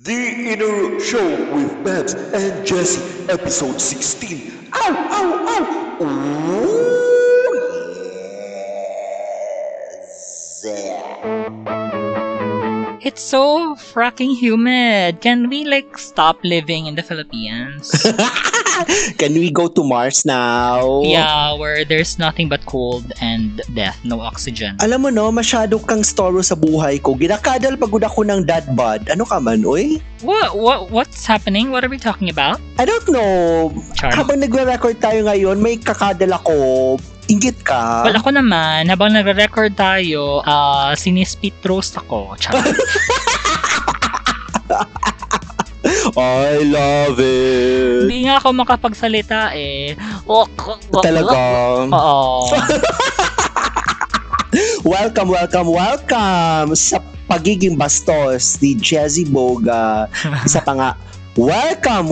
The Inner Show with Bebs and Jesse, episode 16. Ow, ow, ow! Ooh, yes! It's so fracking humid. Can we stop living in the Philippines? Can we go to Mars now? Yeah, where there's nothing but cold and death, no oxygen. Alam mo no, masyado kang storo sa buhay ko. Ginakadal pagod ako ng dad bod. Ano ka man, oy? What's happening? What are we talking about? I don't know. Char. Habang nagre-record tayo ngayon, may kakadal ako. Inggit ka? Well, ako naman, habang nagre-record tayo, sinispit roast ako. Char. I love it. Hindi nga ako makapagsalita eh. Talaga? Oo. Welcome sa pagiging bastos ni Jesse Boga. Isa pa nga, welcome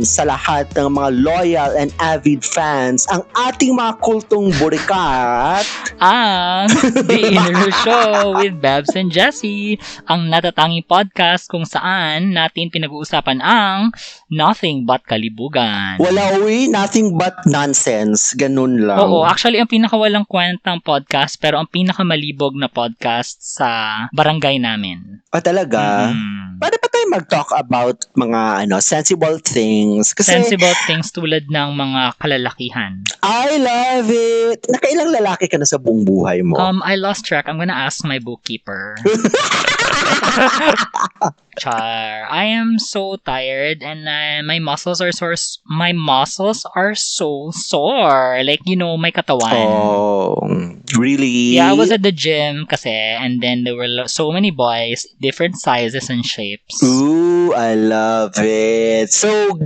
sa lahat ng mga loyal and avid fans, ang ating mga kultong burikat. Ang The Iniro Show with Bebs and Jesse, ang natatanging podcast kung saan natin pinag-uusapan ang nothing but kalibugan. Wala nothing but nonsense. Ganun lang. Oo, actually, ang pinakawalang kwentang podcast pero ang pinakamalibog na podcast sa barangay namin. Talaga? Pwede pa tayo mag-talk about mga sensible things. Kasi, sensible things tulad ng mga kalalakihan. I love it! Nakailang lalaki ka na sa buong buhay mo? I lost track. I'm gonna ask my bookkeeper. Char. I am so tired and my muscles are sore. My muscles are so sore. My katawan. Oh, really? Yeah, I was at the gym kasi and then there were so many boys, different sizes and shapes. Ooh, I love it. So,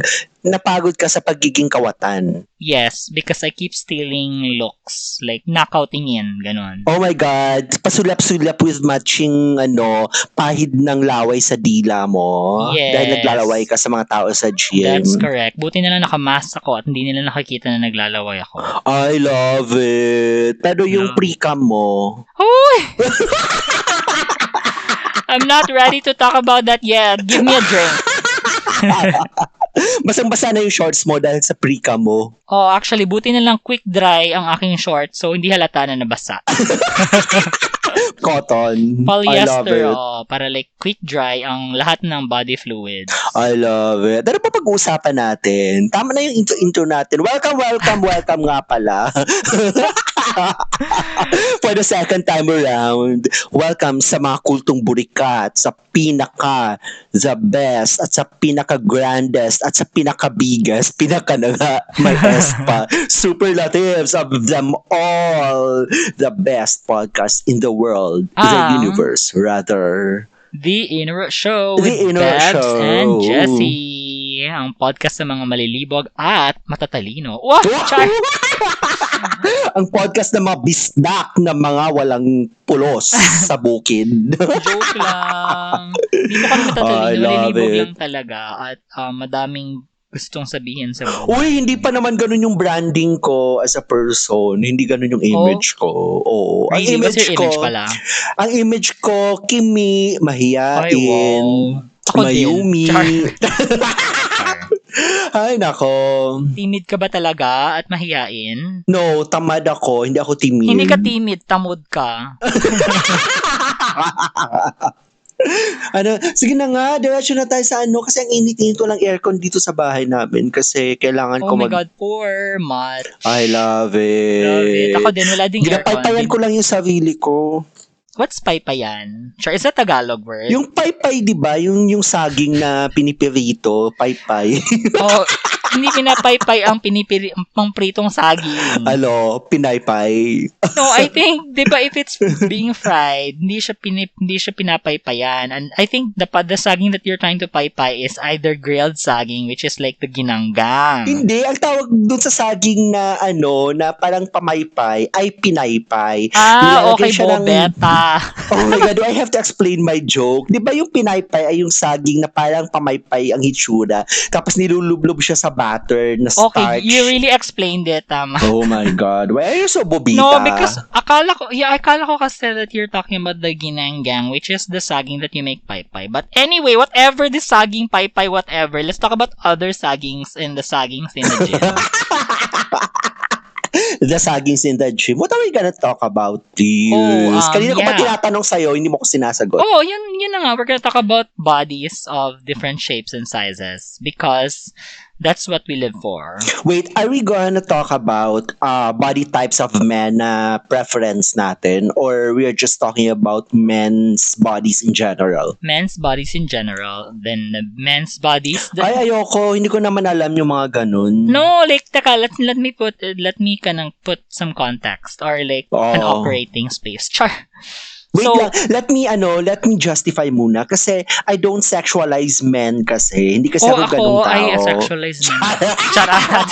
napagod ka sa pagiging kawatan? Yes, because I keep stealing looks. Knockouting in, ganun. Oh my God. Pasulap-sulap with matching, pahid ng laway sa dila mo. Yes. Dahil naglalaway ka sa mga tao sa gym. That's correct. Buti na lang nakamask ako at hindi nila nakikita na naglalaway ako. I love it. Pero yung pre-cam mo. Uy! I'm not ready to talk about that yet. Give me a drink. Basang-basa na yung shorts mo dahil sa pre-cam mo. Oh, actually, buti na lang quick dry ang aking shorts so hindi halata na nabasa. Cotton. Polyester, I love it. para quick dry ang lahat ng body fluids. I love it. Ano pa pag-uusapan natin? Tama na yung intro natin. Welcome nga pala. For the second time around, welcome sa mga kultong burikat, sa pinaka, the best, at sa pinaka-grandest, at sa pinaka-biggest, may S pa, superlatives of them all, the best podcast in the world, the universe, rather. The Iniro Show with Bebs and Jesse. Ang podcast ng mga malilibog at matatalino. Wow! Char! Ang podcast ng mga bisdak na mga walang pulos sa bukid. Joke lang. Hindi mo kami matatalino. Malilibog lang talaga. At madaming gustong sabihin sa buhay. Uy, hindi pa naman ganun yung branding ko as a person. Hindi ganun yung image ko. Oo. Really? What's your image pala? Ang image ko, Kimi, mahiyain, ay, wow. Mayumi. Ay, nako. Timid ka ba talaga at mahiyain? No, tamad ako. Hindi ako timid. Hindi ka timid, tamod ka. Sige na nga, diretso na tayo sa kasi ang init-init ko lang aircon dito sa bahay namin kasi kailangan ko Oh my God, poor Matt. I love it. Love it. Ako din, wala ding aircon. Ginapaypayan ko lang yung sarili ko. What's paypayan? Sure, is that Tagalog word? Yung paypay, di ba? Yung saging na pinipirito, paypay. Oh, hindi pinapaypay ang pangpritong saging. Pinaypay. No, I think, di ba, if it's being fried, hindi siya pinapaypayan. And I think the saging that you're trying to paypay is either grilled saging, which is like the ginanggang. Hindi, ang tawag dun sa saging na na parang pamaypay, ay pinaypay. Okay, bobeta. Oh my God, do I have to explain my joke? Di ba yung pinaypay ay yung saging na parang pamaypay ang hitsura, tapos nilulublob siya sa pattern na Okay, starch. you really explained it, tama. Oh my God. Why are you so bobita? No, because akala ko kasi that you're talking about the ginanggang, which is the saging that you make paypay. But anyway, whatever the saging, paypay, whatever, let's talk about other sagings and the sagings in the gym. The sagings in the gym. What are we gonna talk about this? Kanina ko pa tinatanong sa'yo, hindi mo ko sinasagot. Oh, yun na nga. We're gonna talk about bodies of different shapes and sizes because that's what we live for. Wait, are we gonna talk about body types of men na preference natin, or we are just talking about men's bodies in general? Men's bodies in general, then the men's bodies. Ay, ayoko. Hindi ko naman alam yung mga ganun. No, like, taka, let me put some context or like an operating space. Char. Wait lang, let me justify muna kasi I don't sexualize men kasi. Hindi kasi ako ganung tao. I sexualize men. Charot.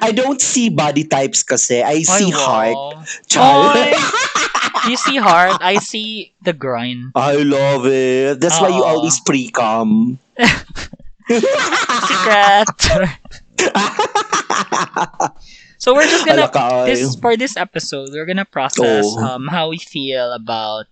I don't see body types kasi. I see heart. You see heart, I see the groin. I love it. That's why you always pre-cum. Secret. So we're just gonna for this episode, we're gonna process how we feel about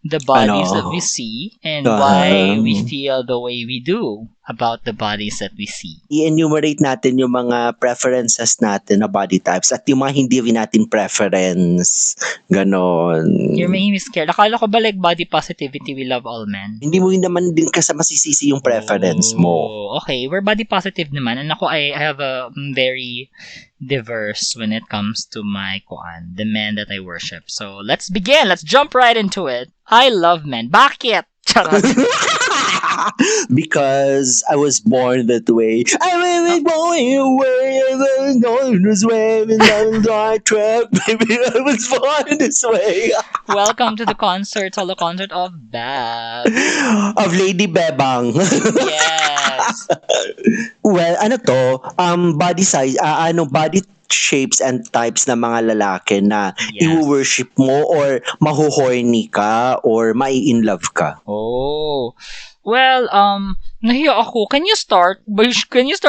the bodies that we see and why we feel the way we do about the bodies that we see. I-enumerate natin yung mga preferences natin na body types at yung mga hindi rin natin preference. Ganon. You're making me scared. Akala ko ba like body positivity, we love all men? Hindi mo rin naman din kasi masisisi yung preference mo. Okay, we're body positive naman. And ako, I have a very diverse when it comes to my the men that I worship. So let's begin. Let's jump right into it. I love men. Bakit? Charot. Because I was born that way. I was born away. I was waving on the track. Baby, I was born this way. Welcome to the solo concert of Bebs. Of Lady Bebang. Yes. Well, body size, body shapes and types na mga lalaki na i-worship mo or maho-horny ka or mai-in-love ka? Oh. Well, nahiya ako. Can you start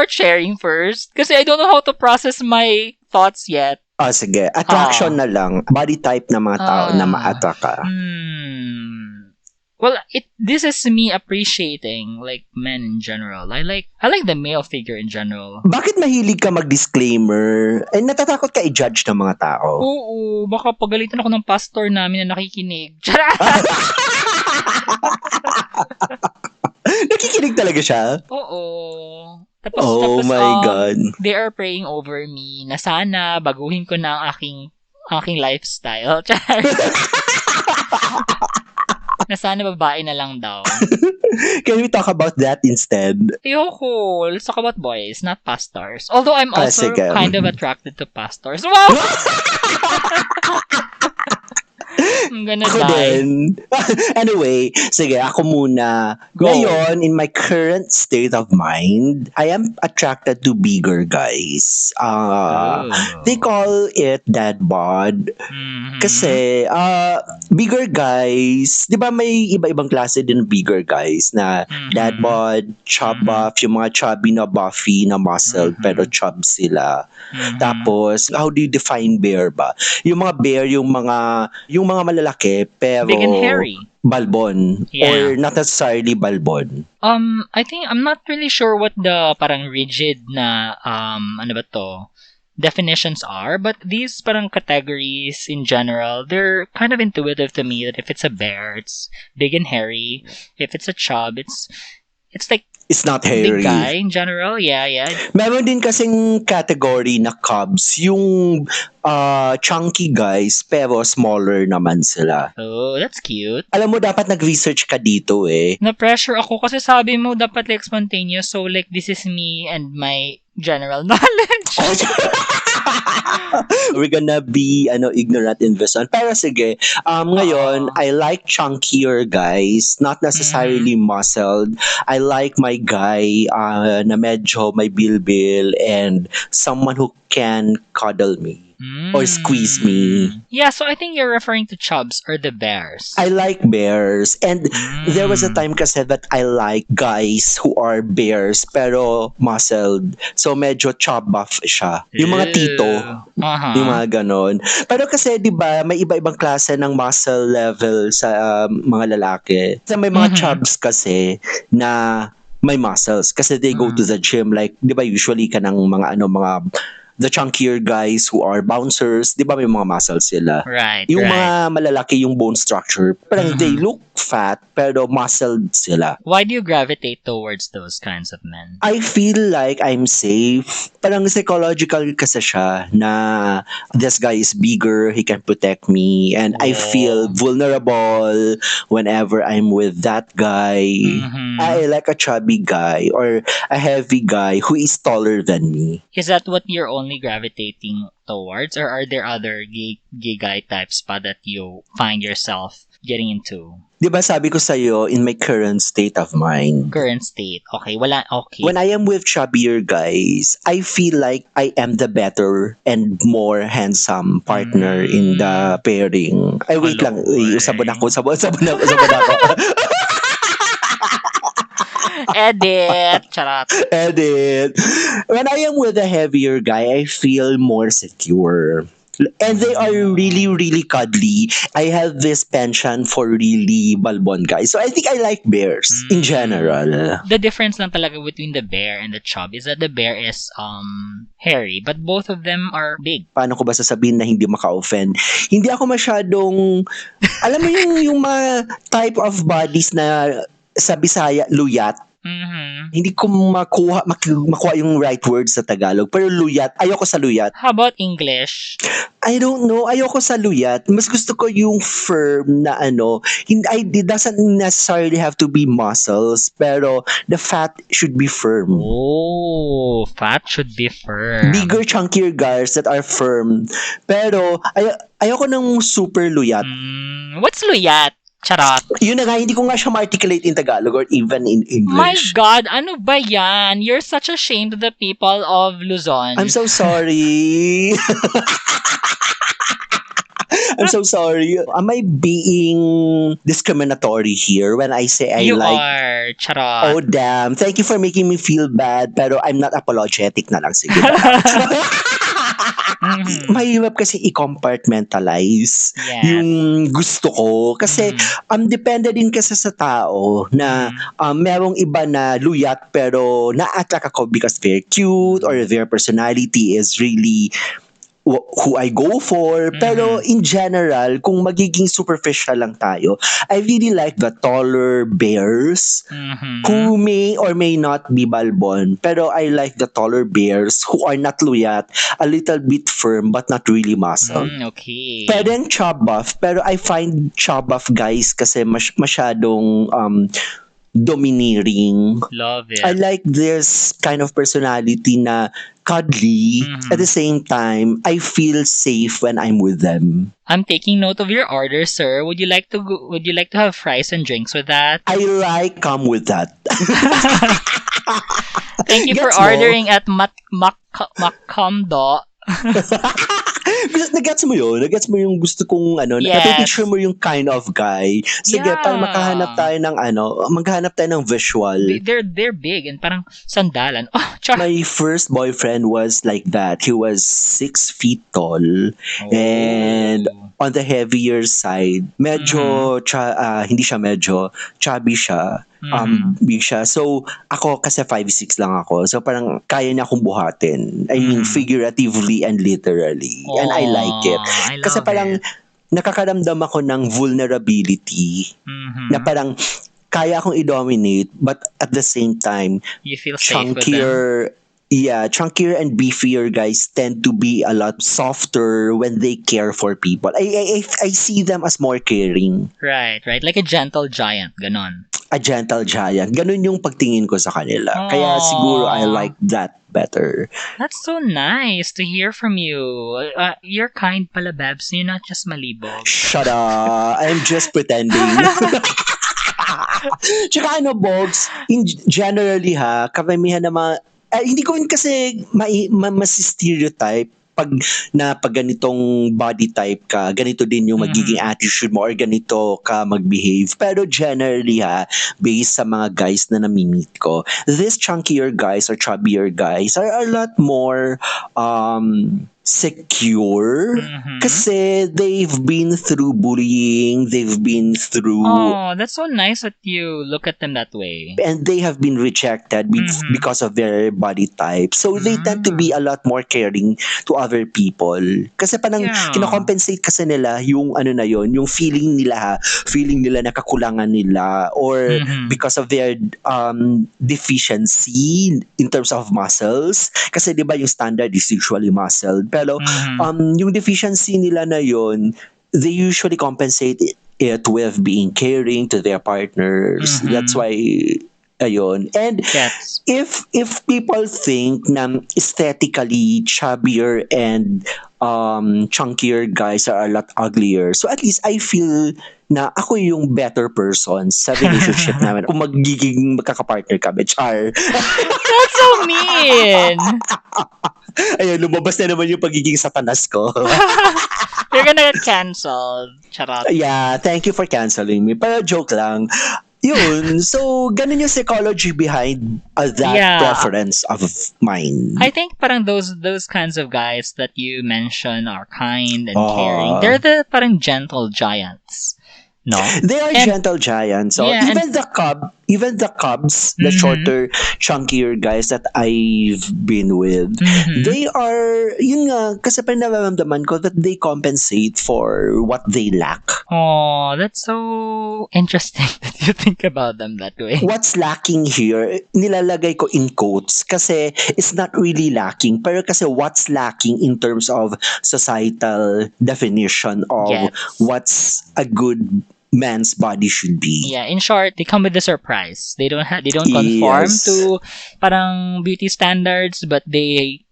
sharing first? Kasi I don't know how to process my thoughts yet. Sige. Attraction na lang. Body type na mga tao na ma-attract ka. Well, this is me appreciating like men in general. I like the male figure in general. Bakit mahilig ka mag-disclaimer? Natatakot ka i-judge ng mga tao? Oo, baka pagalitan ako ng pastor namin na nakikinig. Nakikinig talaga siya? Oo. Tapos, my God. They are praying over me na sana baguhin ko na ang aking lifestyle. Na sana babae na lang daw. Can we talk about that instead? Ayoko. Let's talk about boys, not pastors. Although I'm also kind of attracted to pastors. Wow! I'm gonna die. Anyway, sige, ako muna. Go. Ngayon, in my current state of mind, I am attracted to bigger guys. They call it dad bod. Mm-hmm. Kasi, bigger guys, di ba may iba-ibang klase din ng bigger guys na dad bod, chub buff, yung mga chubby na buffy na muscle, pero chub sila. Tapos, how do you define bear ba? Yung mga bear, yung mga malalaki, pero big and hairy. Balbon. Or not necessarily balbon. I think, I'm not really sure what the parang rigid na, definitions are, but these parang categories in general, they're kind of intuitive to me that if it's a bear, it's big and hairy. If it's a chub, it's like it's not hairy. Big guy in general, yeah. Meron din kasing category na cubs, yung chunky guys, pero smaller naman sila. Oh, that's cute. Alam mo, dapat nag-research ka dito eh. Na-pressure ako kasi sabi mo dapat like spontaneous, so like this is me and my general knowledge. We're gonna be ignorant investment. Pero sige, ngayon, I like chunkier guys, not necessarily muscled. I like my guy na medyo may bilbil and someone who can cuddle me or squeeze me. Yeah, so I think you're referring to chubs or the bears. I like bears. And there was a time kasi that I like guys who are bears pero muscled. So medyo chub buff siya. Yung mga tito. Yung mga ganon. Pero kasi, di ba, may iba-ibang klase ng muscle level sa mga lalaki. Sa may mga chubs kasi na may muscles. Kasi they go to the gym. Like, di ba, usually ka ng mga the chunkier guys who are bouncers, di ba may mga muscles sila? Right, Yung mga malalaki yung bone structure, parang they look fat, pero muscled sila. Why do you gravitate towards those kinds of men? I feel like I'm safe. Parang psychological kasi siya na this guy is bigger, he can protect me, and I feel vulnerable whenever I'm with that guy. I like a chubby guy or a heavy guy who is taller than me. Is that what you're only gravitating towards, or are there other gay guy types pa that you find yourself getting into? Di ba sabi ko sa'yo, in my current state of mind. Current state. Okay, okay. When I am with chubbier guys, I feel like I am the better and more handsome partner in the pairing. Ay, wait lang. Sabon ako. Edit. Charot. Edit. When I am with a heavier guy, I feel more secure. And they are really, really cuddly. I have this penchant for really balbon guys. So I think I like bears in general. The difference lang talaga between the bear and the chub is that the bear is hairy, but both of them are big. Paano ko ba sasabihin na hindi maka-offend? Hindi ako masyadong, alam mo yung mga type of bodies na sa Bisaya, luyat. Hindi ko makuha yung right words sa Tagalog. Pero luyat, ayoko sa luyat. How about English? I don't know. Ayoko sa luyat. Mas gusto ko yung firm na it doesn't necessarily have to be muscles, pero the fat should be firm. Oh, fat should be firm. Bigger, chunkier guys that are firm. Pero ayoko ng super luyat. What's luyat? Charot. Yun na nga, hindi ko nga siya ma-articulate in Tagalog or even in English. My God, ano ba yan? You're such a shame to the people of Luzon. I'm so sorry. I'm so sorry. Am I being discriminatory here when I say I you like... You are. Charot. Oh, damn. Thank you for making me feel bad, pero I'm not apologetic na lang. Sige. Mahirap kasi i-compartmentalize yung gusto ko. Kasi depende din kasi sa tao na merong iba na luyat pero na-attract ako because they're cute or their personality is really who I go for. Pero in general, kung magiging superficial lang tayo, I really like the taller bears who may or may not be balbon. Pero I like the taller bears who are not luyat, a little bit firm but not really muscle. Okay. Pwede yung chub buff, pero I find chub buff guys kasi masyadong domineering. Love it. I like this kind of personality na cuddly. At the same time, I feel safe when I'm with them. I'm taking note of your order, sir. Would you like to have fries and drinks with that? I like come with that. Thank you for ordering at Makamdo. Nagets mo yun? Nagets mo yung gusto kong napipicture mo yung kind of guy. Sige, para maghanap tayo ng visual. They're big and parang sandalan. Oh, char. My first boyfriend was like that. He was 6 feet tall and on the heavier side. Medyo, hindi siya medyo, chubby siya. Big siya. So, ako kasi 5'6" lang ako. So, parang kaya niya akong buhatin. I mean, figuratively and literally. And I like it. Kasi parang nakakaramdam ako ng vulnerability. Na parang kaya akong i-dominate but at the same time, you feel safe with them. Yeah, chunkier and beefier guys tend to be a lot softer when they care for people. I see them as more caring. Right. Like a gentle giant, ganon. A gentle giant. Ganon yung pagtingin ko sa kanila. Kaya siguro I like that better. That's so nice to hear from you. You're kind pala, Bebs. You're not just malibog. Shut up. I'm just pretending. Tsaka Bogs, generally karamihan ng mga hindi ko rin kasi mas-stereotype pag ganitong body type ka, ganito din yung magiging attitude mo or ganito ka mag-behave. Pero generally based sa mga guys na nami-meet ko, these chunkier guys or chubbier guys are a lot more secure kasi they've been through bullying, they've been through Oh, that's so nice that you look at them that way. and they have been rejected because of their body type. So they tend to be a lot more caring to other people. Kasi parang kinocompensate kasi nila yung ano na yon, yung feeling nila na kakulangan nila or because of their deficiency in terms of muscles. Kasi 'di ba yung standard is usually muscle. Pero yung deficiency nila na yon, they usually compensate it with being caring to their partners. That's why ayun. And if people think na aesthetically chubbier and chunkier guys are a lot uglier, so at least I feel na ako yung better person sa relationship namin kung magiging magkakapartner kami. Char. That's so mean. Ayun, lumabas na naman yung pagiging satanas ko. You're gonna get canceled. Charot. Yeah, thank you for canceling me. Pero joke lang. Yun, so ganun yung psychology behind that preference of mine. I think parang those kinds of guys that you mention are kind and caring. They're the parang gentle giants. No, they are gentle giants. So even the cubs, the shorter, chunkier guys that I've been with, they are yun nga kasi parang nararamdaman ko that they compensate for what they lack. Oh, that's so interesting that you think about them that way. What's lacking here, nilalagay ko in quotes kasi it's not really lacking, pero kasi what's lacking in terms of societal definition of what's a good man's body should be. Yeah, in short, they come with a surprise. They don't conform to parang beauty standards, but they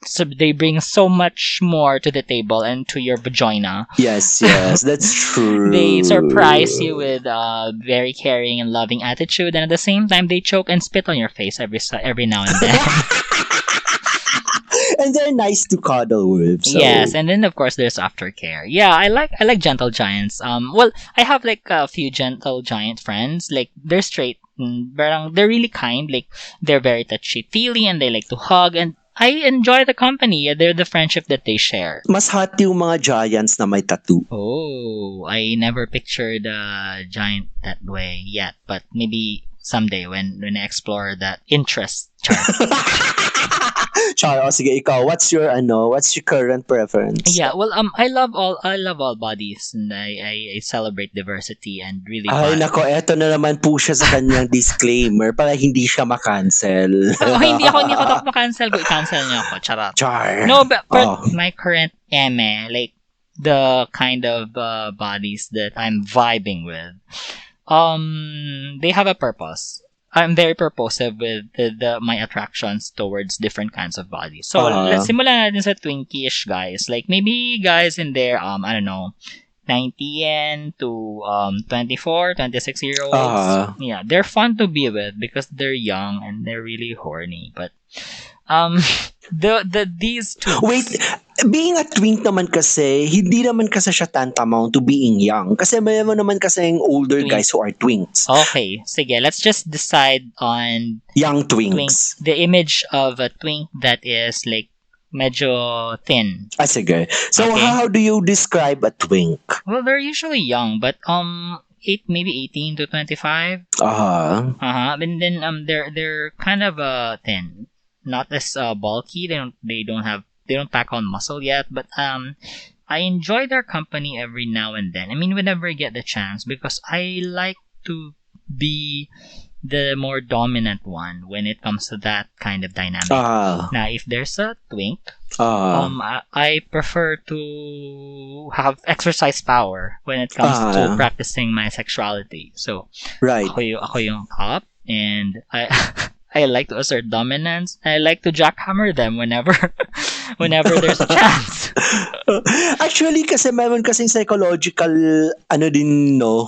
bring so much more to the table and to your vagina. Yes, that's true. They surprise you with a very caring and loving attitude, and at the same time, they choke and spit on your face every now and then. And they're nice to cuddle with. So. Yes, and then of course there's aftercare. Yeah, I like gentle giants. Well, I have like a few gentle giant friends. Like they're straight, but they're really kind. Like they're very touchy-feely and they like to hug, and I enjoy the company. They're the friendship that they share. Mas hot yung mga giants na may tattoo. Oh, I never pictured a giant that way yet, but maybe someday when I explore that interest. Char, sige, ikaw, what's your current preference? Yeah, well, I love all bodies, and I celebrate diversity and really. Ay, nako, eto na naman po siya sa kanyang disclaimer para hindi siya makancel. Hindi ako makancel, but cancel niyo ako, charot. Char. No, but my current like the kind of bodies that I'm vibing with, they have a purpose. I'm very purposive with my attractions towards different kinds of bodies. So, let's simulan natin sa twinkish guys. Like, maybe guys in their, I don't know, 19 to 24, 26-year-olds. Yeah, they're fun to be with because they're young and they're really horny. But, these two... Wait, being a twink naman kasi, hindi naman kasi siya tantamount to being young. Kasi mayroon naman kasi yung older guys who are twinks. Okay, sige, let's just decide on... Young twinks. The image of a twink that is like medyo thin. Sige. So, how do you describe a twink? Well, they're usually young, but maybe 18 to 25. And then they're kind of thin. Not as bulky. They don't pack on muscle yet, but I enjoy their company every now and then. I mean, whenever I get the chance, because I like to be the more dominant one when it comes to that kind of dynamic. Now, if there's a twink, I prefer to have exercise power when it comes to practicing my sexuality. So, ako yung top, and I like to assert dominance. I like to jackhammer them whenever there's a chance. Actually, kasi meron kasing psychological,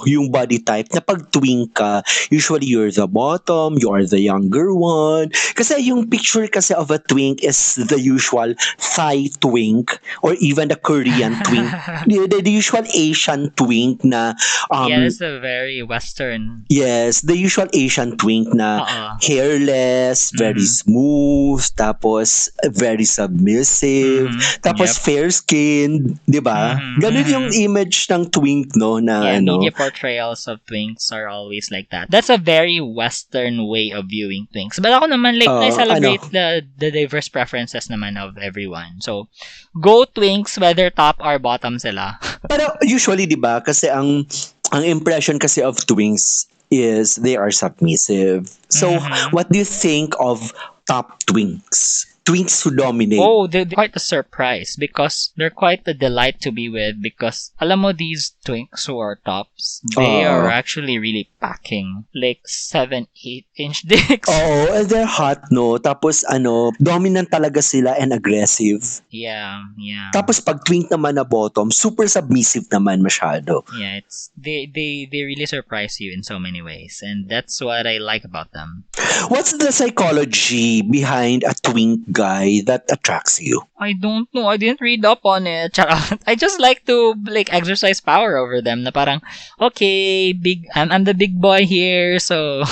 yung body type na pag twink ka, usually you're the bottom, you are the younger one. Kasi yung picture kasi of a twink is the usual Thai twink or even the Korean twink. The usual Asian twink na, Yeah, that's a very Western. yes, the usual Asian twink na hairless, very smooth, tapos very submissive, tapos fair-skinned, di ba? Ganun yung image ng twink, no? Na, media portrayals of twinks are always like that. That's a very Western way of viewing twinks. But ako naman, like, I celebrate the diverse preferences naman of everyone. So, go twinks, whether top or bottom sila. Pero usually, di ba, kasi ang impression kasi of twinks is they are submissive. So, what do you think of top twinks? Twinks who dominate. Oh, they're quite a surprise because they're quite a delight to be with because alam mo these twinks who are tops, they are actually really packing like 7-8 inch dicks. Oo, and they're hot, no? Tapos dominant talaga sila and aggressive. Yeah. Tapos pag twink naman na bottom, super submissive naman masyado. Yeah, it's they really surprise you in so many ways and that's what I like about them. What's the psychology behind a twink guy that attracts you? I don't know. I didn't read up on it. I just like to exercise power over them. Na parang okay, I'm the big boy here, so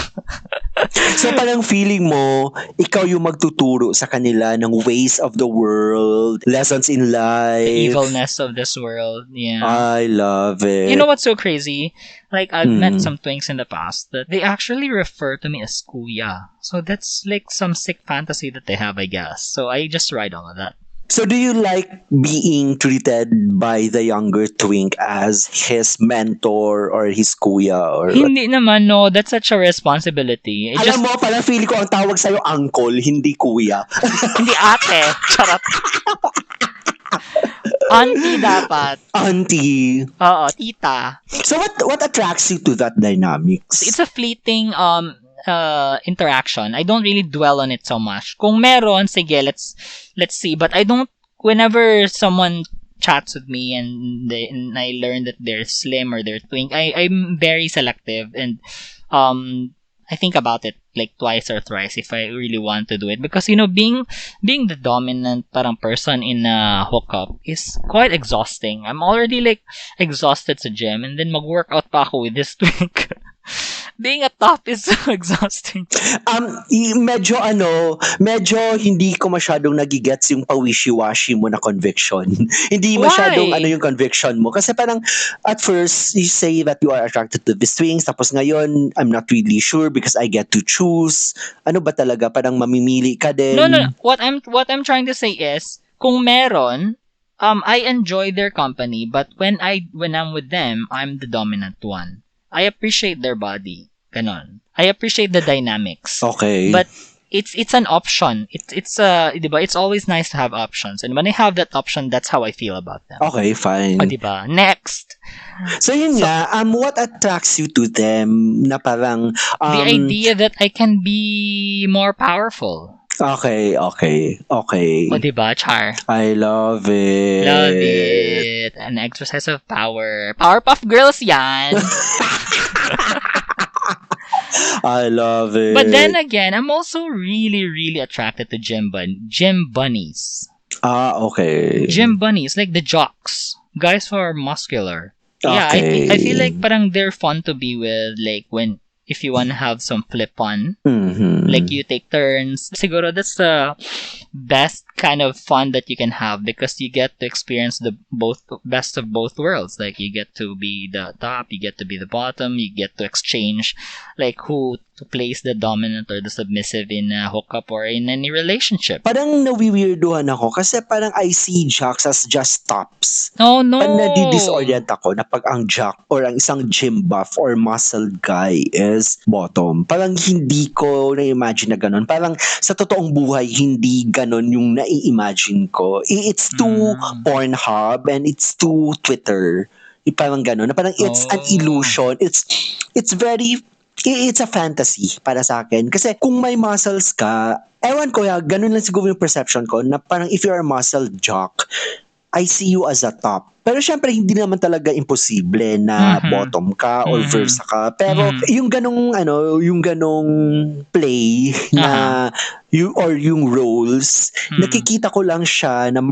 so parang feeling mo ikaw yung magtuturo sa kanila ng ways of the world, lessons in life, the evilness of this world. Yeah. I love it. You know what's so crazy? Like, I've met some twinks in the past that they actually refer to me as kuya. So that's like some sick fantasy that they have, I guess. So I just ride on with that. So do you like being treated by the younger twink as his mentor or his kuya? Or hindi naman, no. That's such a responsibility. Alam mo, pala feeling ko ang tawag sa'yo uncle, hindi kuya. Hindi ate. Charot. Auntie dapat. Auntie. Oo, tita. So what attracts you to that dynamics? It's a fleeting interaction. I don't really dwell on it so much. Kung meron, sige, let's see. But I don't, whenever someone chats with me and I learn that they're slim or they're twink, I'm very selective and I think about it like twice or thrice if I really want to do it because being the dominant parang person in a hookup is quite exhausting. I'm already like exhausted sa gym and then mag-workout pa ako with this twink. Being a top is so exhausting. Medyo hindi ko masyadong nagigets yung pawishi-washi mo na conviction. Hindi masyadong yung conviction mo. Kasi parang, at first, you say that you are attracted to these twinks, tapos ngayon, I'm not really sure because I get to choose. Ano ba talaga? Parang mamimili ka din? No. What I'm trying to say is, kung meron, I enjoy their company, but when I'm with them, I'm the dominant one. I appreciate their body. Ganon. I appreciate the dynamics. Okay. But it's an option. It's diba? It's always nice to have options. And when I have that option, that's how I feel about them. Okay, fine. O, diba? Next. So yun nga, what attracts you to them na parang the idea that I can be more powerful. Okay. O, diba, Char? I love it. Love it. An exercise of power. Powerpuff Girls yan. I love it. But then again, I'm also really, really attracted to gym bunnies. Okay. Gym bunnies, like the jocks. Guys who are muscular. Okay. Yeah, I feel like parang they're fun to be with, like if you want to have some flip-on, like you take turns. Siguro that's the best kind of fun that you can have because you get to experience the best of both worlds. Like you get to be the top, you get to be the bottom, you get to exchange like who to place the dominant or the submissive in a hookup or in any relationship. Parang nawiweirduhan ako kasi parang I see jocks as just tops. Oh no! Parang nadidisorient ako na pag ang jock or ang isang gym buff or muscle guy is bottom. Parang hindi ko na-imagine na ganun. Parang sa totoong buhay, hindi ganun yung nai-imagine ko. It's too Pornhub and it's too Twitter. Parang ganun. Na parang it's an illusion. It's a fantasy para sa akin. Kasi kung may muscles ka, ewan ko ganun lang siguro yung perception ko na parang if you're a muscle jock, I see you as a top. Pero syempre, hindi naman talaga imposible na Mhm. bottom ka or Mhm. versa ka. Pero Mhm. yung ganong play Uh-huh. na yung roles, Mm. nakikita ko lang siya na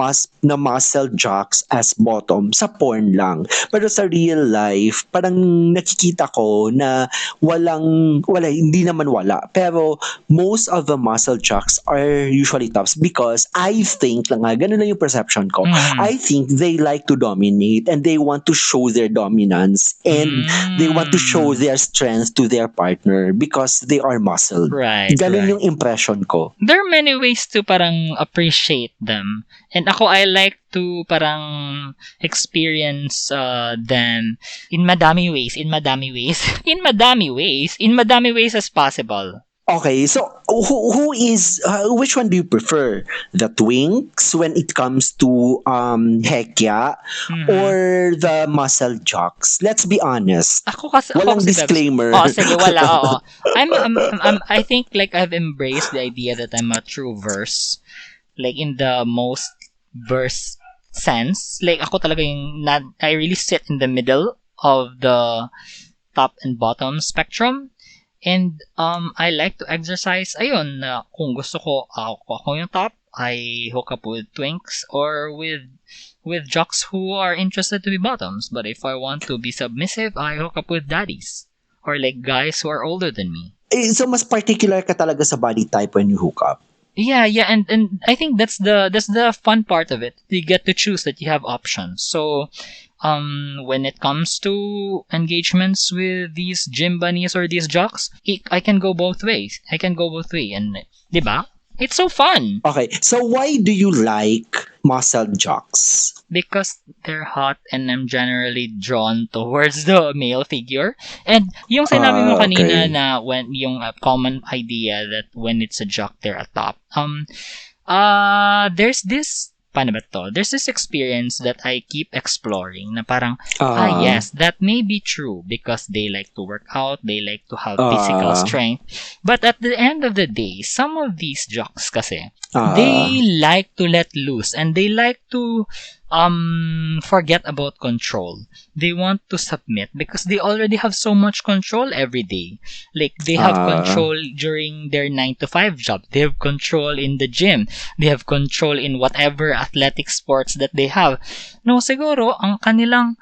muscle jocks as bottom sa porn lang. Pero sa real life, parang nakikita ko na hindi naman wala. Pero most of the muscle jocks are usually tops because I think lang nga, ganun lang yung perception ko. Mhm. I think they like to dominate and they want to show their dominance and they want to show Mm. their strength to their partner because they are muscled. Right, Ganun right. yung impression ko. There are many ways to parang appreciate them. And ako, I like to parang experience them in madami ways, in madami ways as possible. Okay, so which one do you prefer? The twinks when it comes to hekya Mhm. or the muscle jocks? Let's be honest. Ako Walang kasi Bebs. disclaimer. Oo, sige, wala, oo. I think like I've embraced the idea that I'm a true verse. Like in the most verse sense. Like ako talaga I really sit in the middle of the top and bottom spectrum. And I like to exercise. Ayun, kung gusto ko, ako yung top, I hook up with twinks or with jocks who are interested to be bottoms. But if I want to be submissive, I hook up with daddies or like guys who are older than me. So mas particular ka talaga sa body type when you hook up. Yeah, and I think that's the fun part of it. You get to choose that you have options. So when it comes to engagements with these gym bunnies or these jocks, I can go both ways. And 'di ba? It's so fun Okay, so why do you like muscle jocks? because they're hot and I'm generally drawn towards the male figure. And yung sinabi mo kanina Okay. na when yung common idea that when it's a jock they're a top. There's this paano ba to? There's this experience that I keep exploring na parang, Uh, yes, that may be true because they like to work out, they like to have physical uh, strength. But at the end of the day, some of these jocks kasi, uh, they like to let loose and they like to forget about control. They want to submit because they already have so much control every day. Like they have uh, control during their 9 to 5 job. They have control in the gym. They have control in whatever athletic sports that they have. No, siguro ang kanilang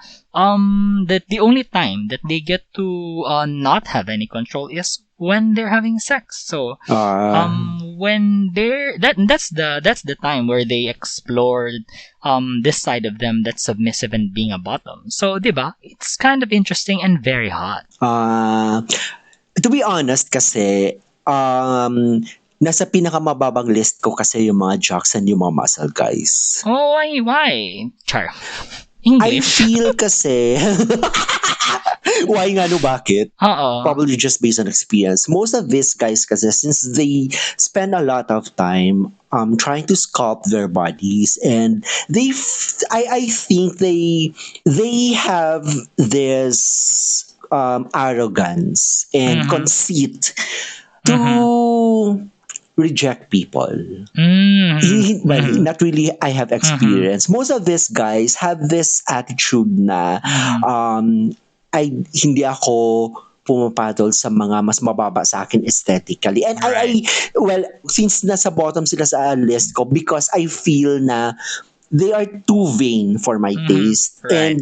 that the only time that they get to not have any control is when they're having sex. So uh, when that's the time where they explored this side of them that's submissive and being a bottom. So 'di ba? It's kind of interesting and very hot. to be honest kasi, nasa pinakamababang list ko kasi yung mga jocks and yung mga muscle guys. Oh, why? Char. I English. feel kasi, why nga no, bakit? Oo. Probably just based on experience. Most of these guys kasi, since they spend a lot of time trying to sculpt their bodies and I think they have this arrogance and Mhm. conceit to Mhm. reject people. Mhm. Well, Mhm. not really I have Mhm. experience. Most of these guys have this attitude na Mhm. ay hindi ako pumapatol sa mga mas mababa sa akin aesthetically. And Right. well, since nasa bottom sila sa list ko because I feel na they are too vain for my Mhm. taste. Right.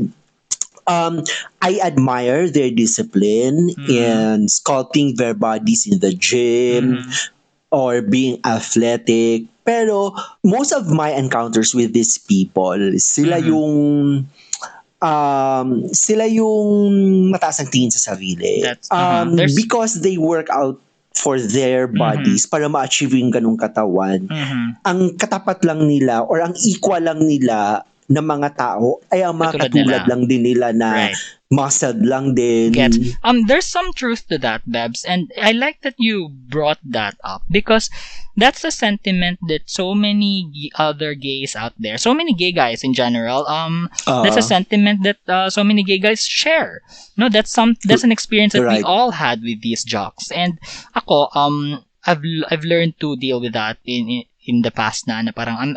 And I admire their discipline Mhm. in sculpting their bodies in the gym Mhm. or being athletic. Pero most of my encounters with these people, Mhm. sila yung mataas ang tingin sa sarili. That's there's Because they work out for their mhm. bodies para ma-achieve yung ganung katawan. Mhm. Ang katapat lang nila or ang equal lang nila na mga tao ay ang mga Katulad katulad nila. lang din nila na Right. muscled lang din. Gets. There's some truth to that, Bebs, and I like that you brought that up because that's a sentiment that so many other gays out there, so many gay guys in general, that's a sentiment that so many gay guys share. No, that's an experience that we Right. all had with these jocks, and ako I've learned to deal with that in the past na parang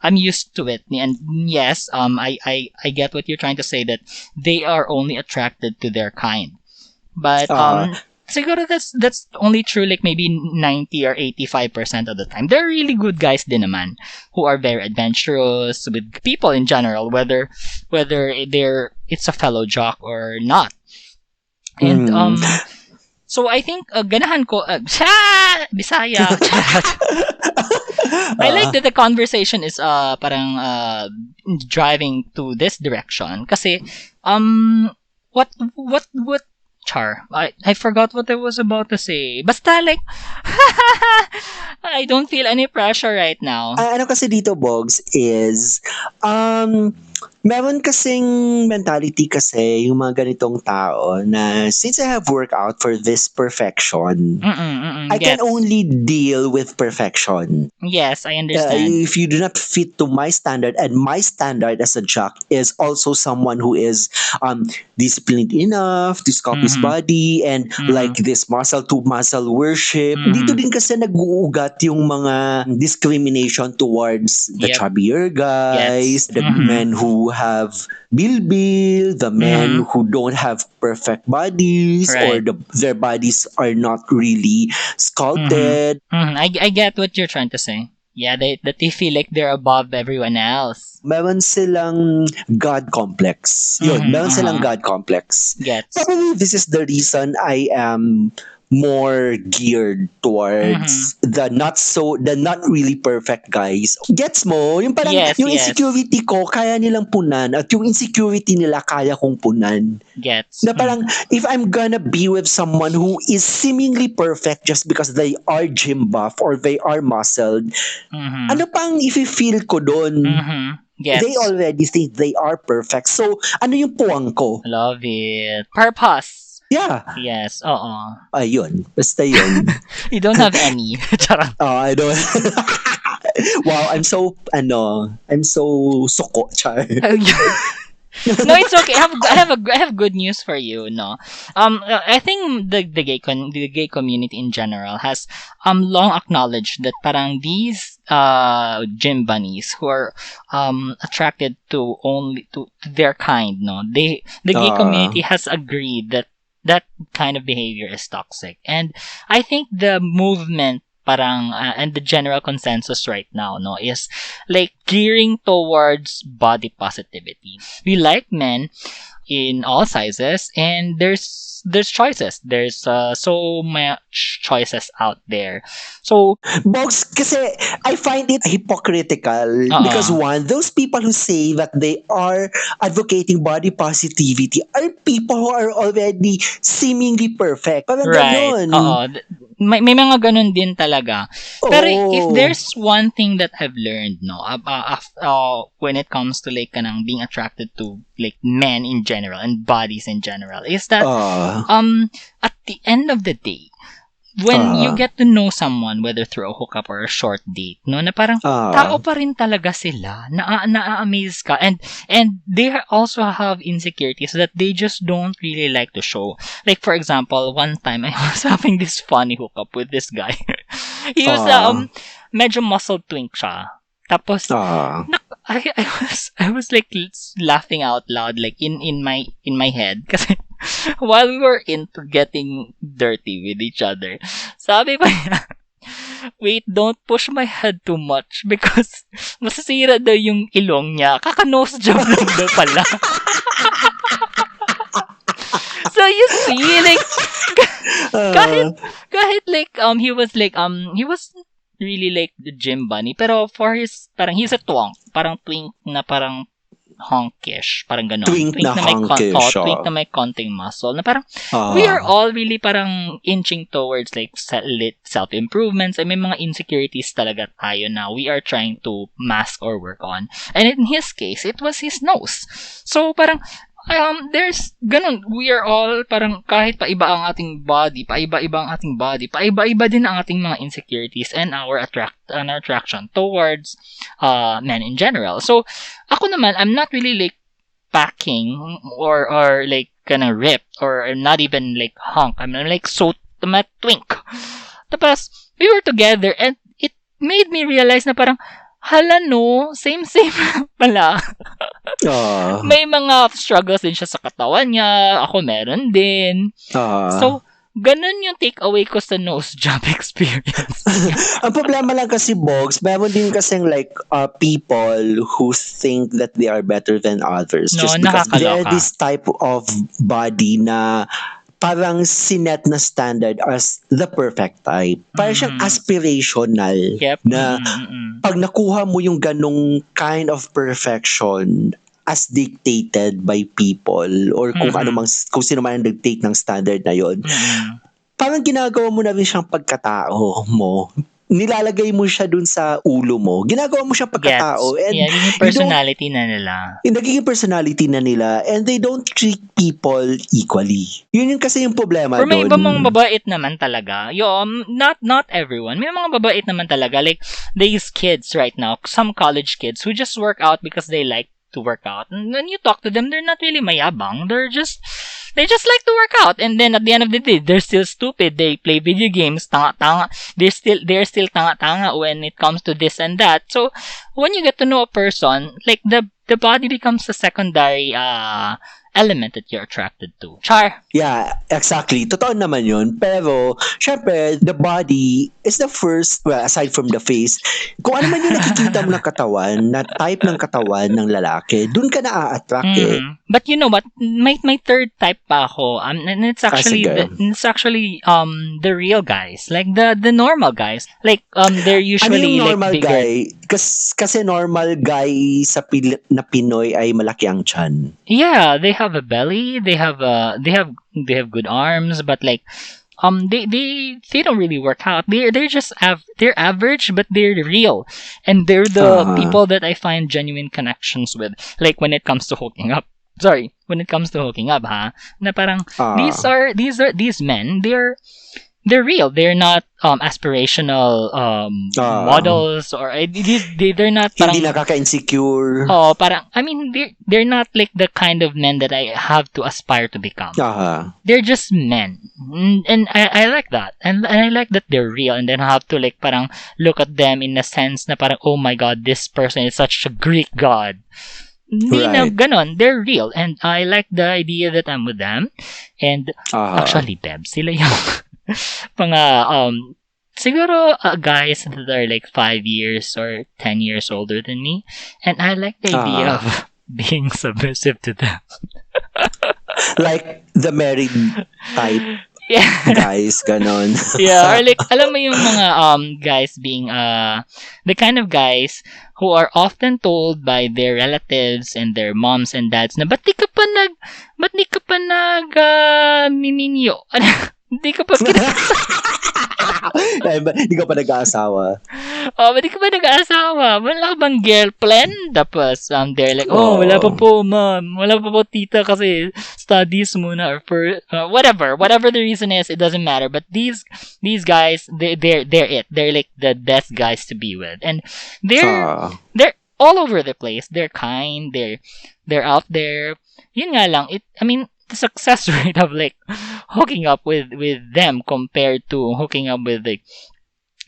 I'm used to it. And yes, I get what you're trying to say, that they are only attracted to their kind. But siguro that's only true like maybe 90 or 85% of the time. They're really good guys din naman who are very adventurous with people in general, whether it's a fellow jock or not. And so I think ganahan ko Bisaya. I like that the conversation is parang driving to this direction kasi what Char, I forgot what I was about to say. Basta like I don't feel any pressure right now. Ano kasi dito, Bogs, is meron kasing mentality kasi yung mga ganitong tao na since I have worked out for this perfection, I can only deal with perfection. Yes, I understand. If you do not fit to my standard, and my standard as a jock is also someone who is disciplined enough to sculpt his body and like this muscle to muscle worship. Dito din kasi nag-uugat yung mga discrimination towards the chubbier guys, the men who have bilbil, the men who don't have perfect bodies, or their bodies are not really sculpted. I get what you're trying to say. Yeah, that they feel like they're above everyone else. Meron silang God complex. Meron silang God complex. Gets. Probably this is the reason I am more geared towards the not really perfect guys. Gets mo? Yung parang yung insecurity ko kaya nilang punan at yung insecurity nila kaya kong punan. Gets. Na parang if I'm gonna be with someone who is seemingly perfect just because they are gym buff or they are muscled, ano pang i-feel ko doon? Yes. They already think they are perfect. So, ano yung puwang ko? Love it. Purpose. Yeah. Yes, Ayun. Basta yun. You don't have any. Charot. I don't. Wow, I'm so suko, Char. No, it's okay. I have good news for you. No, I think the gay community in general has long acknowledged that parang these gym bunnies who are attracted to only to their kind. No, the gay community has agreed that kind of behavior is toxic, and I think the movement parang and the general consensus right now is like gearing towards body positivity. We like men in all sizes, and there's choices. There's so much choices out there. So, Box, kasi I find it hypocritical because one, those people who say that they are advocating body positivity are people who are already seemingly perfect. Parang ganun. May mga ganun din talaga. Pero if there's one thing that I've learned, when it comes to like kanang being attracted to like men in general and bodies in general, is that at the end of the day, when you get to know someone, whether through a hookup or a short date, na parang tao pa rin talaga sila, na-amaze ka, and they also have insecurities that they just don't really like to show. Like for example, one time I was having this funny hookup with this guy. He was medyo muscle twink siya. Tapos I was like laughing out loud like in my head kasi while we were into getting dirty with each other, sabi pa niya, wait, don't push my head too much because masasira daw yung ilong niya. Kaka-nose job lang daw pala. So you see, like, kahit like, he was really like the gym bunny, pero for his, parang he's a twonk, parang twink na parang honkish, parang gano'n. Twink na honkish. Twink na may konting muscle. Na parang, we are all really parang inching towards like self-improvements. May mga insecurities talaga tayo na we are trying to mask or work on. And in his case, it was his nose. So parang, there's ganun. We are all parang kahit paiba ang ating body, paiba-iba ang ating body, paiba-iba din ang ating mga insecurities and our attraction towards men in general. So, ako naman, I'm not really like packing or like kinda ripped or I'm not even like hunk. I'm like so twink. Tapos, we were together and it made me realize na parang, hala no, same pala. May mga struggles din siya sa katawan niya. Ako meron din. So, ganun yung takeaway ko sa nose job experience. Ang problema lang kasi, Bogs, meron din kasing like people who think that they are better than others. No, just because they're nakakaloka. this type of body na parang sinet na standard as the perfect type. Parang siyang aspirational. Yep. Na pag nakuha mo yung ganong kind of perfection as dictated by people or kung kung sino man ang nag-take ng standard na yon, parang ginagawa mo na rin siyang pagkatao mo. Nilalagay mo siya dun sa ulo mo. Ginagawa mo siyang pagkatao. And yung personality na nila. Nagiging personality na nila and they don't treat people equally. Yun yung kasi yung problema doon. Or may iba mga babait naman talaga. Not everyone. May mga babait naman talaga. Like, these kids right now, some college kids who just work out because they like to work out. And when you talk to them, they're not really mayabang. They just like to work out. And then at the end of the day, they're still stupid. They play video games, tanga-tanga. They're still tanga-tanga when it comes to this and that. So when you get to know a person, like the body becomes a secondary element that you're attracted to. Char. Yeah, exactly. Totoo naman yun. Pero, syempre, the body is the first, well, aside from the face, kung ano man yung nakikita mo ng katawan, na type ng katawan ng lalaki, dun ka na-attract eh. But you know what? My third type pa ako, and it's actually the real guys, like the normal guys. Like they're usually ano yung normal like bigger. Guy? Kasi normal guy sa na Pinoy ay malaki ang tiyan. Yeah, they have a belly, they have good arms, but like they don't really work out. They're just they're average, but they're real, and they're the people that I find genuine connections with. Like when it comes to hooking up. When it comes to hooking up, na parang these men, they're real. They're not aspirational models or they're not parang, hindi nakaka-insecure. Oh, parang I mean they're not like the kind of men that I have to aspire to become. They're just men. And I like that. And I like that they're real, and then I have to like parang look at them in a sense na parang, oh my god, this person is such a Greek god. Hindi na ganon. They're real. And I like the idea that I'm with them. And actually, Bebs, sila yung siguro guys that are like 5 years or 10 years older than me. And I like the idea of being submissive to them. Like the married type. Yeah. Guys, ganon. Yeah, or like, alam mo yung mga guys being the kind of guys who are often told by their relatives and their moms and dads na ba't di ka pa nag miminyo? Hindi ka pa Hindi ka pa nag-aasawa. Ba't di ka pa nag-aasawa? Wala ka bang girlfriend? Tapos, they're like, wala pa po, ma'am. Wala pa po, tita, kasi studies muna or for, whatever the reason is, it doesn't matter. But these guys, they're it. They're like the best guys to be with. And they're all over the place. They're kind. They're out there. Yun nga lang, the success rate of like hooking up with them compared to hooking up with like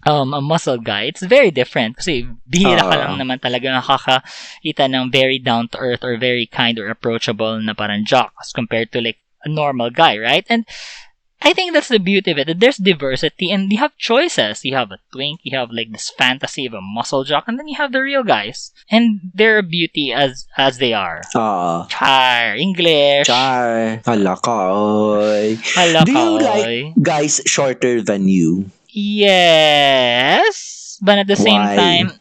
a muscle guy, it's very different kasi bihira ka lang naman talaga nakakaita ng very down to earth or very kind or approachable na parang jock as compared to like a normal guy, right? And I think that's the beauty of it. That there's diversity and you have choices. You have a twink, you have like this fantasy of a muscle jock, and then you have the real guys. And they're a beauty as they are. Char, English. Char. Hala ka, oy. Do you like guys shorter than you? Yes. But at the same time,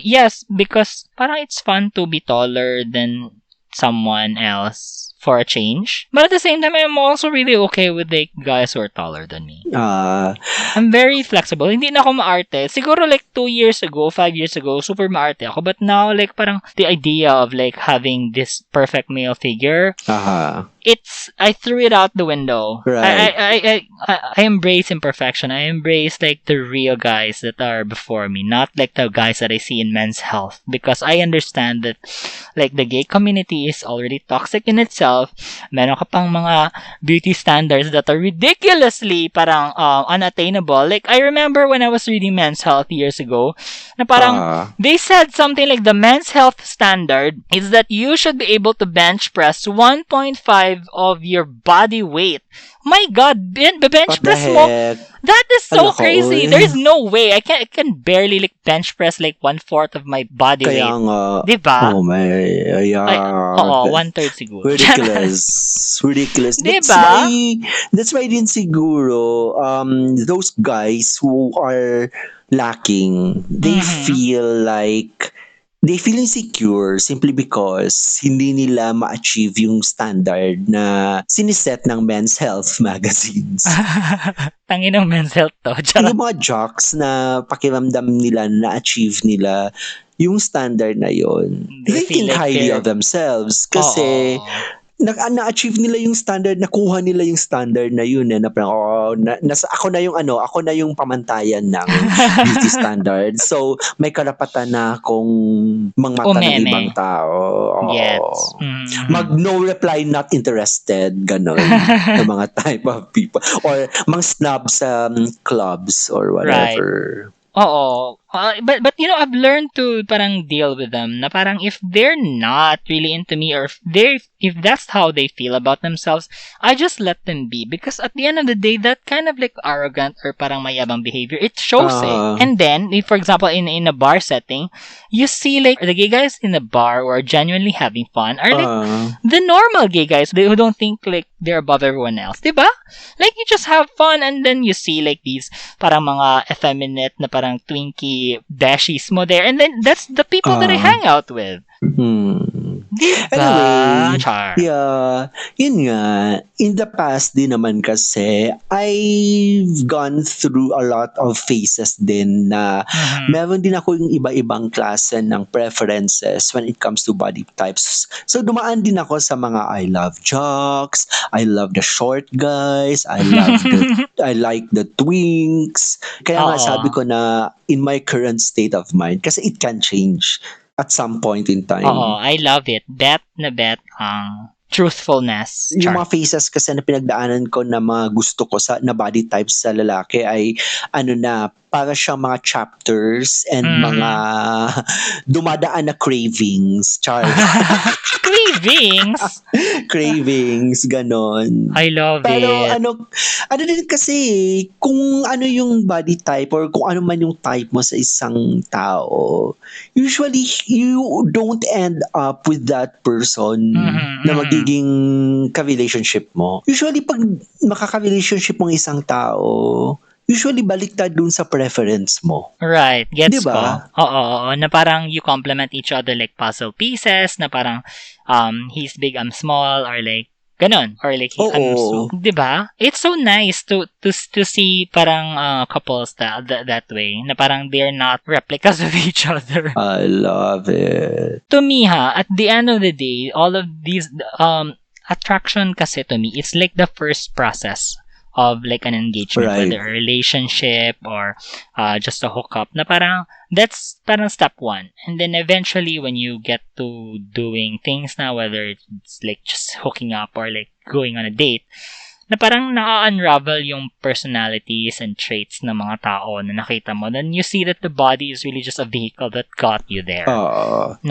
yes, because parang it's fun to be taller than someone else for a change. But at the same time, I'm also really okay with like guys who are taller than me. I'm very flexible. Hindi na ako maarte. Siguro like 2 years ago, 5 years ago, super maarte ako. But now, like parang the idea of like having this perfect male figure, I threw it out the window. Right. I embrace imperfection. I embrace like the real guys that are before me, not like the guys that I see in Men's Health. Because I understand that like the gay community is already toxic in itself. yourself. Meron ka pang mga beauty standards that are ridiculously parang unattainable. Like, I remember when I was reading Men's Health years ago, na parang they said something like the Men's Health standard is that you should be able to bench press 1.5 of your body weight. My God, bench press mo. That is so crazy. There is no way. I can barely like bench press like 1/4 of my body weight. Kaya nga. Diba? Oh my, yeah. Oo, 1/3 siguro. Ridiculous. Diba? That's why din siguro, those guys who are lacking, they feel insecure simply because hindi nila ma-achieve yung standard na siniset ng Men's Health magazines. Tangin ng Men's Health to. Yung mga jocks na pakiramdam nila na-achieve nila yung standard na yun. They think highly of themselves kasi na-achieve nila yung standard, nakuha nila yung standard na yun na parang, ako na yung pamantayan ng beauty standard. So, may karapatan na akong mangmata ng ibang tao. Yes. No reply, not interested, ganon. Yung mga type of people. Or mang snub sa clubs or whatever. Right. Oo. But you know, I've learned to parang deal with them na parang if they're not really into me or if that's how they feel about themselves, I just let them be because at the end of the day, that kind of like arrogant or parang mayabang behavior, it shows And then, if for example, in a bar setting, you see like the gay guys in the bar who are genuinely having fun are like the normal gay guys who don't think like they're above everyone else, diba? Like you just have fun and then you see like these parang mga effeminate na parang twinkie beshies mo there and then that's the people that I hang out with. Diba? Anyway, Char. yeah, yun nga, in the past din naman kasi, I've gone through a lot of phases din na meron din ako yung iba-ibang klase ng preferences when it comes to body types. So, dumaan din ako sa mga I love jocks, I love the short guys, I like the twinks. Kaya nga sabi ko na in my current state of mind, kasi it can change at some point in time. I love it. Bet ang truthfulness. Yung mga phases kasi na pinagdaanan ko na mga gusto ko na body types sa lalaki ay para siyang mga chapters and mga dumadaan na cravings. Cravings, ganon. I love it. Pero ano din kasi, kung ano yung body type or kung ano man yung type mo sa isang tao, usually you don't end up with that person na magiging ka-relationship mo. Usually pag makaka-relationship mong isang tao, usually baliktad dun sa preference mo. Right. Gets diba? ko. Oo. Na parang you complement each other like puzzle pieces, na parang he's big, I'm small, or like ganon. Or like I'm small. Diba? It's so nice to see parang couples that way, na parang they're not replicas of each other. I love it. To me, at the end of the day, all of these attraction kasi to me, it's like the first process of like an engagement, whether a relationship or just a hookup, na parang that's parang step one. And then eventually when you get to doing things na, whether it's like just hooking up or like going on a date, na parang na-unravel yung personalities and traits ng mga tao na nakita mo. Then you see that the body is really just a vehicle that got you there. At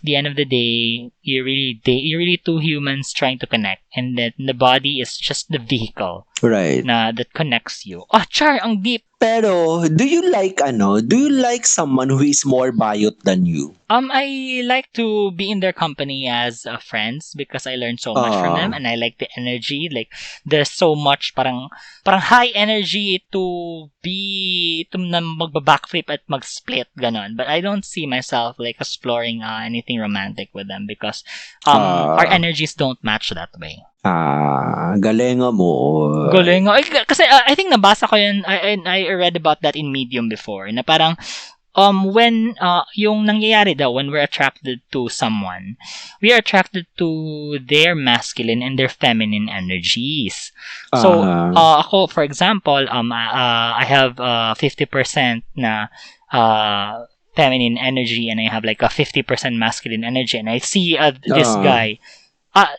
the end of the day, you're really two humans trying to connect, and that the body is just the vehicle that connects you. Char, ang deep. Pero, do you like someone who is more bayot than you? I like to be in their company as friends because I learned so much from them, and I like the energy. Like, there's so much parang high energy to magba-backflip at mag-split, ganon. But I don't see myself like exploring anything romantic with them because our energies don't match that way. Galinga mo. Galinga. Kasi I think nabasa ko yun, I read about that in Medium before, na parang when yung nangyayari daw when we're attracted to someone, we are attracted to their masculine and their feminine energies. So ako, for example, I have 50% na feminine energy and I have like a 50% masculine energy, and I see this guy.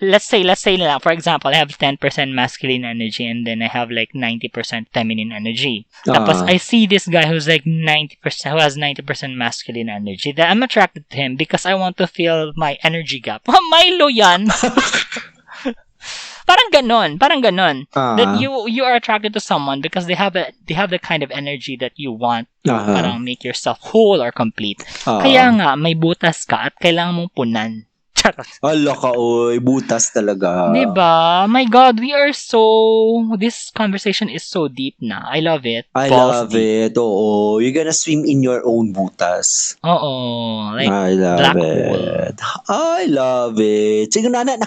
Let's say na, for example, I have 10% masculine energy and then I have like 90% feminine energy. Tapos I see this guy who's like 90%, who has 90% masculine energy. That I'm attracted to him because I want to feel my energy gap. Milo yan! Parang ganon. That you are attracted to someone because they have the kind of energy that you want to parang make yourself whole or complete. Kaya nga, may butas ka at kailangan mong punan. Charot. Ala ka, oy. Butas talaga. Diba? My God, this conversation is so deep na. I love it. I love it. Oo. You're gonna swim in your own butas. Oo. Like, I love black it. hole. I love it. Siguro na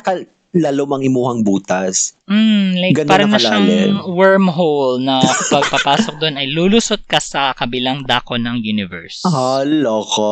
lalom ang imuhang butas. Like Ganda parang na nakalalim. siyang wormhole na kapag papasok doon ay lulusot ka sa kabilang dako ng universe. Hala ka.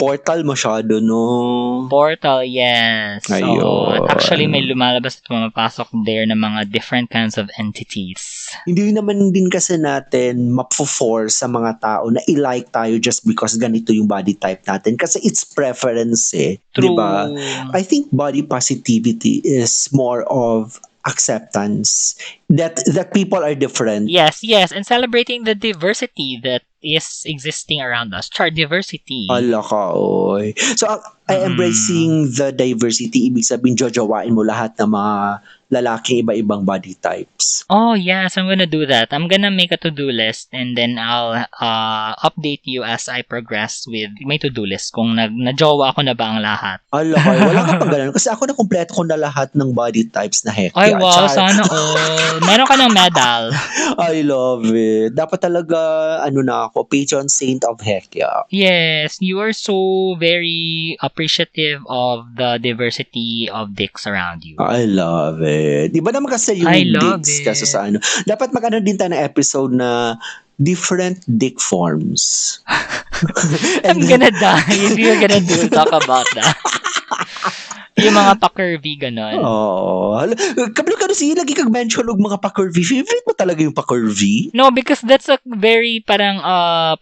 Portal masyado, no? Portal, yes. Ayun. At actually may lumalabas at pumapasok there na mga different kinds of entities. Hindi naman din kasi natin mapforce sa mga tao na i-like tayo just because ganito yung body type natin. Kasi it's preference eh. True. Diba? I think body positivity is more of acceptance that people are different. Yes, and celebrating the diversity that is existing around us. Diversity. Ala ka, oy. So, embracing the diversity, ibig sabihin, jojowain mo lahat ng mga lalaking iba-ibang body types. Oh, yes, I'm gonna do that. I'm gonna make a to-do list and then I'll update you as I progress with my to-do list kung na-jowa ko na ba ang lahat. Ala ka, wala ka pang ganun. Kasi ako na-kompleto ko na lahat ng body types na heck. Ay, wow, sana all. Meron ka ng medal. I love it. Dapat talaga, na ako, patron saint of Hekya. Yes, you are so very appreciative of the diversity of dicks around you. I love it. Di ba naman kasi yung dicks kasi sa dapat mag-ano din tayo ng episode na different dick forms. I'm gonna die if you're gonna talk about that. Yung mga pa-curvy, ganon. Oo. Kabalo ka lagi kang mention og mga pa-curvy. Favorite mo talaga yung pa-curvy? No, because that's a very parang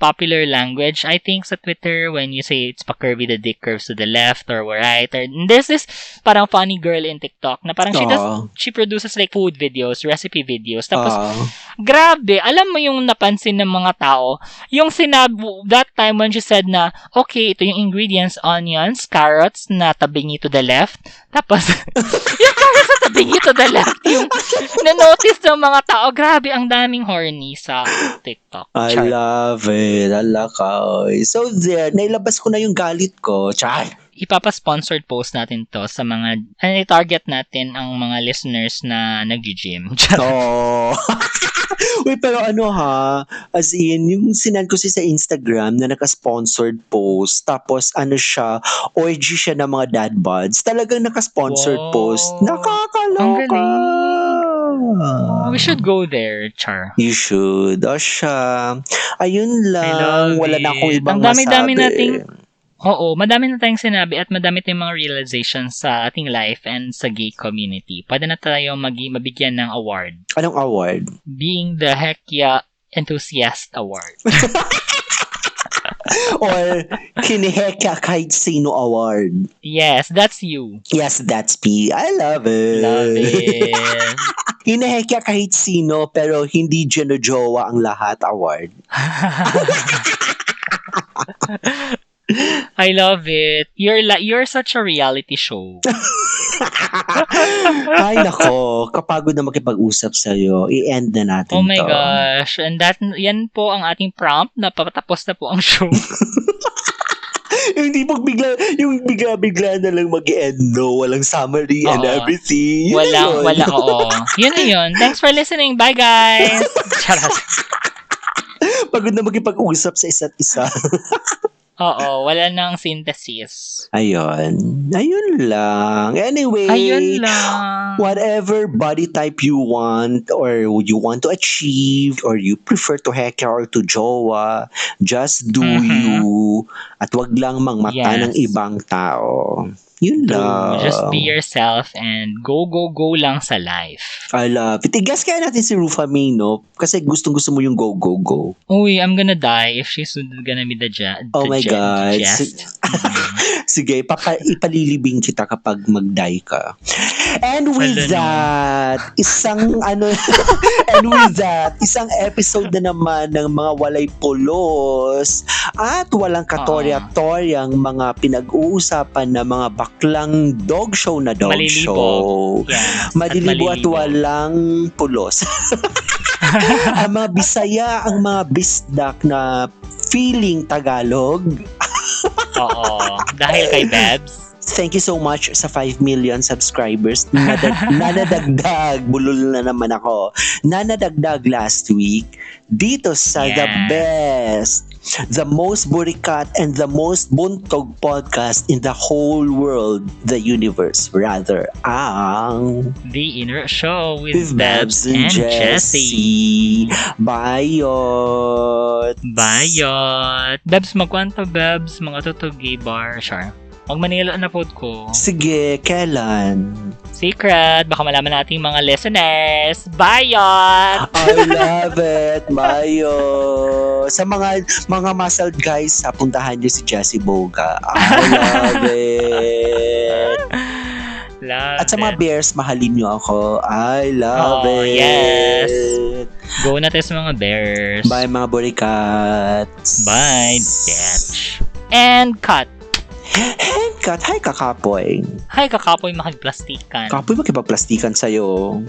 popular language. I think sa Twitter, when you say it's pa-curvy, the dick curves to the left or right. Or there's this parang funny girl in TikTok na parang she produces like food videos, recipe videos. Tapos, grabe, alam mo yung napansin ng mga tao, yung that time when she said na, okay, ito yung ingredients, onions, carrots, na tabingi to the left. Tapos, yung carrots na tabingi to the left, yung na-notice ng mga tao, grabe, ang daming horny sa TikTok. I love it. So there, nailabas ko na yung galit ko. Char! Ipapa-sponsored post natin to sa mga, i-target natin ang mga listeners na nag-gym. Oh. Uy, pero as in, yung sinend ko sa Instagram na naka-sponsored post, tapos siya, orgy siya ng mga dad buds. Talagang naka-sponsored post. Nakakaloka! We should go there, Char. You should. O siya. Ayun lang. Wala na akong ibang masabi. Madami na tayong sinabi at madami tayong mga realizations sa ating life and sa gay community. Pwede na tayo mabigyan ng award. Anong award? Being the Hekya Enthusiast Award. Or Kinihekya Kahit Sino Award. Yes, that's you. Yes, that's me. I love it. Love it. Hinehekya kahit sino pero hindi jowa ang lahat award. I love it. You're such a reality show. Ay nako, kapagod na makipag-usap sa'yo. I-end na natin to. Oh my gosh. And yan po ang ating prompt. Napatapos na po ang show. Yung bigla na lang mag-end, no? Walang summary and everything. Wala, oo. Yun na yun. Thanks for listening. Bye, guys. Charot. Pagod na makipag-usap sa isa't isa. Oo, wala nang synthesis. Ayun lang. Anyway, whatever body type you want or you want to achieve or you prefer to hekya or to jowa, just do you. at wag lang mangmata ng ibang tao. Yun lang. Just be yourself and go lang sa life. I love it. Igas kaya natin si Rufa May, no? Kasi gustong-gusto mo yung go. Uy, I'm gonna die if she's gonna be the oh my God. Sige, ipalilibing kita kapag mag-die ka. And with that, isang episode na naman ng mga walay pulos at walang katorya-toryang mga pinag-uusapan na mga baklang dog show na dog show. Yes, Malilibo at walang pulos. Ang mga Bisaya, ang mga bisdak na feeling Tagalog. Oo. Dahil kay Bebs. Thank you so much sa 5 million subscribers. Nanadagdag. Bulol na naman ako. Nanadagdag last week dito sa The Best, the most burikat and the most buntog podcast in the whole world, the universe rather, ang The Iniro Show with Bebs and Jesse. Bayot. Bebs, magkwanta Bebs, mga tutugi bar, sure. Mag Manila na pod ko. Sige, kailan? Secret, baka malaman nating mga listeners. Bayot! I love it, Bayo. Sa mga muscle guys, puntahan niyo si Jessie Boga. I love it. At sa mga bears, mahalin niyo ako. I love it. Yes. Go natin sa mga bears. Bye mga burikats. Bye, bitch. And cut. Hi, kakapoy. Hi, kakapoy, makipagplastikan. Kapoy, makipagplastikan sa'yo.